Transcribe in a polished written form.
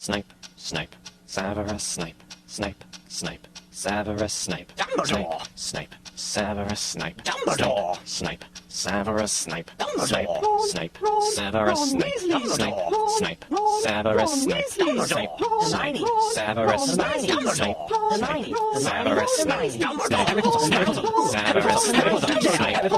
Snape, Snape, Severus Snape, Snape, Snape, Severus Snape, Dumbledore. Snape, Severus Snape, Dumbledore. Snape, Severus Snape, Dumbledore. Snape, Severus Snape, Snape, Snape, Severus Snape, Snape, Hermione. Severus Snape, Dumbledore. Snape, Hermione. Severus Snape, Dumbledore. Severus Snape, Snape,